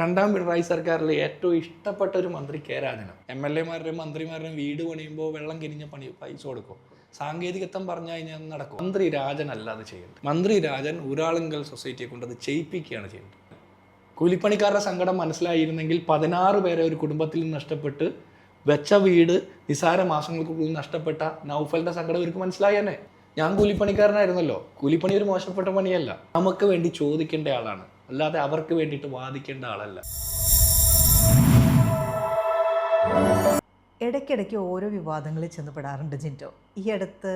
രണ്ടാം പിണറായി സർക്കാരിലെ ഏറ്റവും ഇഷ്ടപ്പെട്ട ഒരു മന്ത്രി കെ രാജനാണ്. MLA-മാരുടെയും മന്ത്രിമാരുടെയും വീട് പണിയുമ്പോൾ വെള്ളം കിനിഞ്ഞ പൈസ കൊടുക്കും. സാങ്കേതികത്വം പറഞ്ഞു കഴിഞ്ഞാൽ നടക്കും. മന്ത്രി രാജൻ അല്ല അത് ചെയ്യേണ്ടത്. മന്ത്രി രാജൻ ഊരാളുങ്കൽ സൊസൈറ്റിയെ കൊണ്ട് അത് ചെയ്യിപ്പിക്കുകയാണ് ചെയ്യേണ്ടത്. കൂലിപ്പണിക്കാരുടെ സങ്കടം മനസ്സിലായിരുന്നെങ്കിൽ 16 പേരെ ഒരു കുടുംബത്തിൽ നിന്ന് നഷ്ടപ്പെട്ട് വെച്ച വീട് നിസാര മാസങ്ങൾക്കുള്ളിൽ നഷ്ടപ്പെട്ട നൗഫലിന്റെ സങ്കടം ഇവർക്ക് മനസ്സിലായി തന്നെ. ഞാൻ കൂലിപ്പണിക്കാരനായിരുന്നല്ലോ. കൂലിപ്പണി ഒരു മോശപ്പെട്ട പണിയല്ല. നമുക്ക് വേണ്ടി ചോദിക്കേണ്ട ആളാണ്, അല്ലാതെ അവർക്ക് വേണ്ടിയിട്ട് വാദിക്കേണ്ട ആളല്ല. ഇടയ്ക്കിടയ്ക്ക് ഓരോ വിവാദങ്ങളിൽ ചെന്നപ്പെടാറുണ്ട് ജിൻഡോ. ഈ അടുത്ത്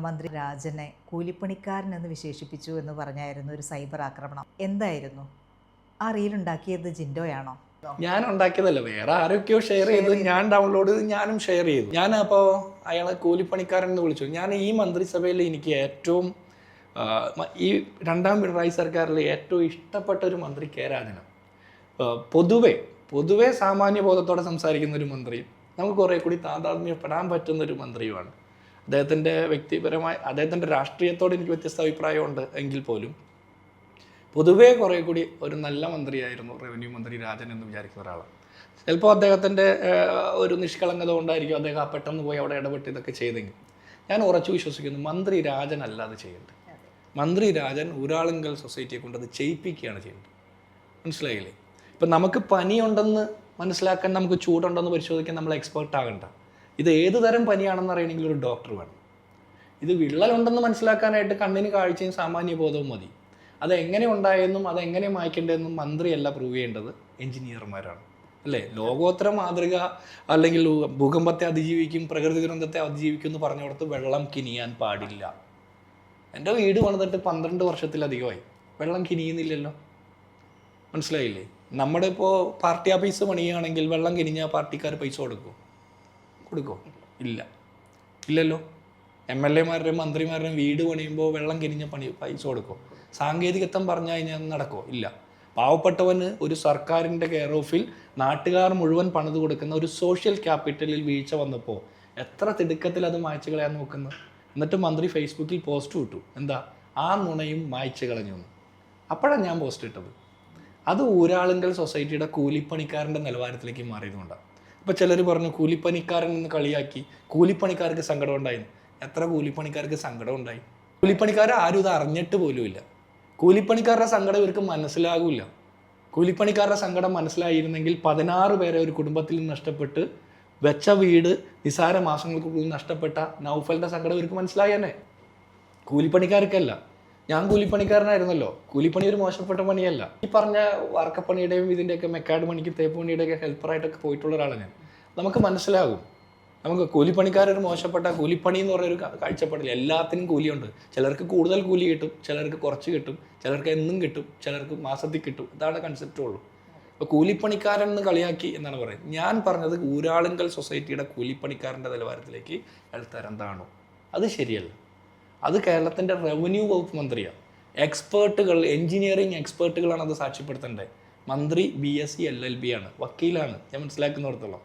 മന്ത്രി രാജനെ കൂലിപ്പണിക്കാരൻ എന്ന് വിശേഷിപ്പിച്ചു എന്ന് പറഞ്ഞായിരുന്നു ഒരു സൈബർ ആക്രമണം. എന്തായിരുന്നു ആ റീലുണ്ടാക്കിയത്? ജിൻഡോയാണോ? ഞാൻ ഉണ്ടാക്കിയതല്ല, വേറെ ആരൊക്കെയോ ഷെയർ ചെയ്ത് ഞാൻ ഡൗൺലോഡ് ചെയ്ത് ഞാനും ഷെയർ ചെയ്തു. ഞാൻ അപ്പോൾ അയാളെ കൂലിപ്പണിക്കാരൻ എന്ന് വിളിച്ചു. ഞാൻ ഈ മന്ത്രിസഭയിൽ എനിക്ക് ഏറ്റവും ഈ രണ്ടാം പിണറായി സർക്കാരിലെ ഏറ്റവും ഇഷ്ടപ്പെട്ട ഒരു മന്ത്രി കെ രാജനാണ്. പൊതുവെ സാമാന്യബോധത്തോടെ സംസാരിക്കുന്ന ഒരു മന്ത്രിയും നമുക്ക് കുറേ കൂടി താതാത്മ്യപ്പെടാൻ പറ്റുന്ന ഒരു മന്ത്രിയുമാണ്. അദ്ദേഹത്തിൻ്റെ വ്യക്തിപരമായ അദ്ദേഹത്തിൻ്റെ രാഷ്ട്രീയത്തോട് എനിക്ക് വ്യത്യസ്ത അഭിപ്രായമുണ്ട് എങ്കിൽ പോലും പൊതുവേ കുറേ കൂടി ഒരു നല്ല മന്ത്രിയായിരുന്നു റവന്യൂ മന്ത്രി രാജൻ എന്ന് വിചാരിക്കുന്ന ഒരാളാണ്. ചിലപ്പോൾ അദ്ദേഹത്തിൻ്റെ ഒരു നിഷ്കളങ്കത കൊണ്ടായിരിക്കും അദ്ദേഹം പെട്ടെന്ന് പോയി അവിടെ ഇടപെട്ട് ഇതൊക്കെ ചെയ്തെങ്കിൽ. ഞാൻ ഉറച്ചു വിശ്വസിക്കുന്നു മന്ത്രി രാജൻ അല്ല അത് ചെയ്യേണ്ടത്. മന്ത്രി രാജൻ ഊരാളുങ്കൽ സൊസൈറ്റിയെ കൊണ്ട് അത് ചെയ്യിപ്പിക്കുകയാണ് ചെയ്യേണ്ടത്. മനസ്സിലായില്ലേ? ഇപ്പം നമുക്ക് പനിയുണ്ടെന്ന് മനസ്സിലാക്കാൻ, നമുക്ക് ചൂടുണ്ടെന്ന് പരിശോധിക്കാൻ നമ്മൾ എക്സ്പേർട്ട് ആകണ്ട. ഇത് ഏത് തരം പനിയാണെന്ന് അറിയണമെങ്കിൽ ഒരു ഡോക്ടർ വേണം. ഇത് വിള്ളലുണ്ടെന്ന് മനസ്സിലാക്കാനായിട്ട് കണ്ണിന് കാഴ്ചയും സാമാന്യ ബോധവും മതി. അതെങ്ങനെ ഉണ്ടായെന്നും അതെങ്ങനെ മായ്ക്കേണ്ടതെന്നും മന്ത്രിയല്ല പ്രൂവ് ചെയ്യേണ്ടത്, എഞ്ചിനീയർമാരാണ്. അല്ലേ? ലോകോത്തര മാതൃക അല്ലെങ്കിൽ ഭൂകമ്പത്തെ അതിജീവിക്കും, പ്രകൃതി ദുരന്തത്തെ അതിജീവിക്കും എന്ന് പറഞ്ഞുകൊടുത്ത് വെള്ളം കിനിയാൻ പാടില്ല. എൻ്റെ വീട് പണിതിട്ട് 12 വർഷത്തിലധികമായി, വെള്ളം കിനിയുന്നില്ലല്ലോ. മനസ്സിലായില്ലേ? നമ്മുടെ ഇപ്പോൾ പാർട്ടി ഓഫീസ് പണിയുകയാണെങ്കിൽ വെള്ളം കിനിഞ്ഞാൽ പാർട്ടിക്കാർ പൈസ കൊടുക്കുമോ? ഇല്ലല്ലോ. MLA-മാരുടെയും മന്ത്രിമാരുടെയും വീട് പണിയുമ്പോൾ വെള്ളം കിനിഞ്ഞ പൈസ കൊടുക്കുമോ? സാങ്കേതികത്വം പറഞ്ഞു കഴിഞ്ഞാൽ നടക്കുമോ? ഇല്ല. പാവപ്പെട്ടവന് ഒരു സർക്കാരിൻ്റെ കെയർ ഓഫിൽ നാട്ടുകാർ മുഴുവൻ പണിത് കൊടുക്കുന്ന ഒരു സോഷ്യൽ ക്യാപിറ്റലിൽ വീഴ്ച വന്നപ്പോൾ എത്ര തിടുക്കത്തിൽ അത് മായ്ച്ചു കളയാൻ നോക്കുന്നത്. എന്നിട്ട് മന്ത്രി ഫേസ്ബുക്കിൽ പോസ്റ്റ് ഇട്ടു, എന്താ ആ നുണയും മായ്ച്ചു കളഞ്ഞു എന്ന്. അപ്പോഴാണ് ഞാൻ പോസ്റ്റ് ഇട്ടത്. അത് ഊരാളുങ്കൽ സൊസൈറ്റിയുടെ കൂലിപ്പണിക്കാരൻ്റെ നിലവാരത്തിലേക്ക് മാറിയതുകൊണ്ടാണ്. ഇപ്പോൾ ചിലർ പറഞ്ഞു കൂലിപ്പണിക്കാരൻ എന്ന് കളിയാക്കി, കൂലിപ്പണിക്കാർക്ക് സങ്കടം ഉണ്ടായി. എത്ര കൂലിപ്പണിക്കാർക്ക് സങ്കടം ഉണ്ടായി? കൂലിപ്പണിക്കാർ ആരും ഇത് അറിഞ്ഞിട്ട് പോലുമില്ല. കൂലിപ്പണിക്കാരുടെ സങ്കടം ഇവർക്ക് മനസ്സിലാകില്ല. കൂലിപ്പണിക്കാരുടെ സങ്കടം മനസ്സിലായിരുന്നെങ്കിൽ 16 പേരെ ഒരു കുടുംബത്തിൽ നിന്ന് നഷ്ടപ്പെട്ട് വെച്ച വീട് നിസാര മാസങ്ങൾക്കുള്ളിൽ നഷ്ടപ്പെട്ട നൗഫലിന്റെ സങ്കടം ഇവർക്ക് മനസ്സിലായി തന്നെ. കൂലിപ്പണിക്കാർക്കല്ല. ഞാൻ കൂലിപ്പണിക്കാരനായിരുന്നല്ലോ. കൂലിപ്പണി ഒരു മോശപ്പെട്ട പണിയല്ല. ഈ പറഞ്ഞ വാർക്കപ്പണിയുടെയും ഇതിൻ്റെയൊക്കെ മെക്കാഡ് പണിക്ക് തേപ്പ് പണിയുടെയൊക്കെ ഹെൽപ്പറായിട്ടൊക്കെ പോയിട്ടുള്ള ഒരാളാണ് ഞാൻ. നമുക്ക് മനസ്സിലാകും. നമുക്ക് കൂലിപ്പണിക്കാരൊരു മോശപ്പെട്ട കൂലിപ്പണി എന്ന് പറഞ്ഞൊരു കാഴ്ചപ്പാടില്ല. എല്ലാത്തിനും കൂലിയുണ്ട്. ചിലർക്ക് കൂടുതൽ കൂലി കിട്ടും, ചിലർക്ക് കുറച്ച് കിട്ടും, ചിലർക്ക് എന്നും കിട്ടും, ചിലർക്ക് മാസത്തിൽ കിട്ടും. ഇതാണ് കൺസെപ്റ്റേ ഉള്ളൂ. അപ്പോൾ കൂലിപ്പണിക്കാരൻ എന്ന് കളിയാക്കി എന്നാണ് പറയുന്നത്. ഞാൻ പറഞ്ഞത് ഊരാളുങ്കൽ സൊസൈറ്റിയുടെ കൂലിപ്പണിക്കാരൻ്റെ നിലവാരത്തിലേക്ക് എഴുത്തരം താണു. അത് ശരിയല്ല. അത് കേരളത്തിൻ്റെ റവന്യൂ വകുപ്പ് മന്ത്രിയാണ്. എക്സ്പേർട്ടുകൾ, എഞ്ചിനീയറിംഗ് എക്സ്പേർട്ടുകളാണ് അത് സാക്ഷ്യപ്പെടുത്തേണ്ടത്. മന്ത്രി BSc LLB ആണ്, വക്കീലാണ്. ഞാൻ മനസ്സിലാക്കുന്നിടത്തോളം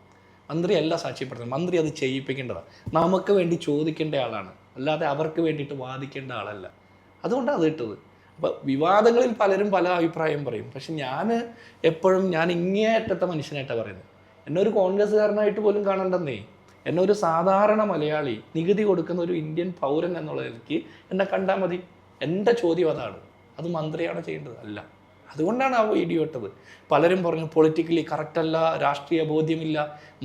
മന്ത്രി അല്ല സാക്ഷ്യപ്പെടുത്തുന്നത്. മന്ത്രി അത് ചെയ്യിപ്പിക്കേണ്ടതാണ്. നമുക്ക് വേണ്ടി ചോദിക്കേണ്ട ആളാണ്, അല്ലാതെ അവർക്ക് വേണ്ടിയിട്ട് വാദിക്കേണ്ട ആളല്ല. അതുകൊണ്ടാണ് അത് ഇട്ടത്. അപ്പോൾ വിവാദങ്ങളിൽ പലരും പല അഭിപ്രായം പറയും. പക്ഷെ ഞാൻ എപ്പോഴും ഇങ്ങേയറ്റത്തെ മനുഷ്യനായിട്ടാണ് പറയുന്നത്. എന്നെ ഒരു കോൺഗ്രസ്സുകാരനായിട്ട് പോലും കാണണ്ടെന്നേ. എന്നെ ഒരു സാധാരണ മലയാളി, നികുതി കൊടുക്കുന്ന ഒരു ഇന്ത്യൻ പൗരൻ എന്നുള്ളതിലേക്ക് എന്നെ കണ്ടാൽ മതി. എൻ്റെ ചോദ്യം അതാണ്. അത് മന്ത്രിയാണ് ചെയ്യേണ്ടത്, അല്ല. അതുകൊണ്ടാണ് ആ വീഡിയോ ഇട്ടത്. പലരും പറഞ്ഞു പൊളിറ്റിക്കലി കറക്റ്റല്ല, രാഷ്ട്രീയ ബോധ്യമില്ല.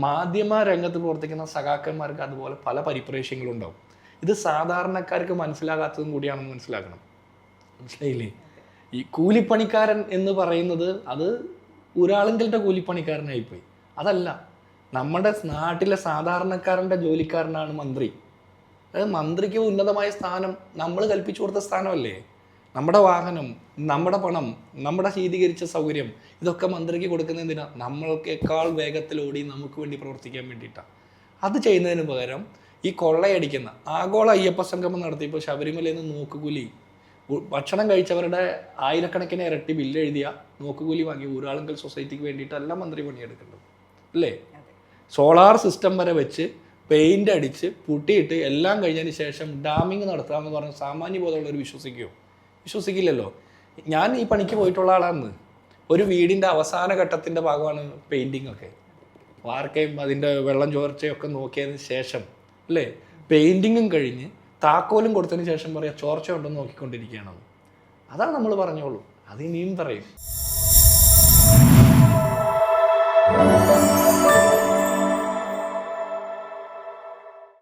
മാധ്യമ രംഗത്ത് പ്രവർത്തിക്കുന്ന സഖാക്കന്മാർക്ക് അതുപോലെ പല പരിപ്രേക്ഷ്യങ്ങളുണ്ടാവും. ഇത് സാധാരണക്കാർക്ക് മനസ്സിലാകാത്തതും കൂടിയാണെന്ന് മനസ്സിലാക്കണം. മനസ്സിലായില്ലേ? ഈ കൂലിപ്പണിക്കാരൻ എന്ന് പറയുന്നത് അത് ഊരാളുങ്കലിൻ്റെ കൂലിപ്പണിക്കാരനായിപ്പോയി. അതല്ല, നമ്മുടെ നാട്ടിലെ സാധാരണക്കാരൻ്റെ ജോലിക്കാരനാണ് മന്ത്രി. അതായത് മന്ത്രിക്ക് ഉന്നതമായ സ്ഥാനം നമ്മൾ കൽപ്പിച്ചു കൊടുത്ത സ്ഥാനമല്ലേ. നമ്മുടെ വാഹനം, നമ്മുടെ പണം, നമ്മുടെ ശീതീകരിച്ച സൗകര്യം, ഇതൊക്കെ മന്ത്രിക്ക് കൊടുക്കുന്ന എന്തിനാ? നമ്മൾക്കേക്കാൾ വേഗത്തിൽ ഓടി നമുക്ക് വേണ്ടി പ്രവർത്തിക്കാൻ വേണ്ടിയിട്ടാണ്. അത് ചെയ്യുന്നതിന് പകരം ഈ കൊള്ളയടിക്കുന്ന ആഗോള അയ്യപ്പ സംഗമം നടത്തിയപ്പോൾ ശബരിമലയിൽ നിന്ന് നോക്കുകൂലി, ഭക്ഷണം കഴിച്ചവരുടെ ആയിരക്കണക്കിന് ഇരട്ടി ബില്ല് എഴുതിയ നോക്കുകൂലി വാങ്ങി ഊരാളുങ്കൽ സൊസൈറ്റിക്ക് വേണ്ടിയിട്ടല്ല മന്ത്രി പണിയെടുക്കേണ്ടത്, അല്ലേ? സോളാർ സിസ്റ്റം വരെ വെച്ച് പെയിൻ്റ് അടിച്ച് പുട്ടിയിട്ട് എല്ലാം കഴിഞ്ഞതിന് ശേഷം ഡാമിങ് നടത്താമെന്ന് പറഞ്ഞ് സാമാന്യ ബോധമുള്ളവർ വിശ്വസിക്കുമോ? വിശ്വസിക്കില്ലല്ലോ. ഞാൻ ഈ പണിക്ക് പോയിട്ടുള്ള ആളാണ്. ഒരു വീടിൻ്റെ അവസാന ഘട്ടത്തിൻ്റെ ഭാഗമാണ് പെയിൻറ്റിംഗ് ഒക്കെ. വാർക്കയും അതിൻ്റെ വെള്ളം ചോർച്ചയൊക്കെ നോക്കിയതിന് ശേഷം അല്ലേ പെയിൻറ്റിങ്ങും കഴിഞ്ഞ് താക്കോലും കൊടുത്തതിന് ശേഷം പറയാം ചോർച്ച ഉണ്ടെന്ന് നോക്കിക്കൊണ്ടിരിക്കുകയാണെന്ന്. അതാണ് നമ്മൾ പറഞ്ഞോളൂ, അത് ഇനിയും പറയും.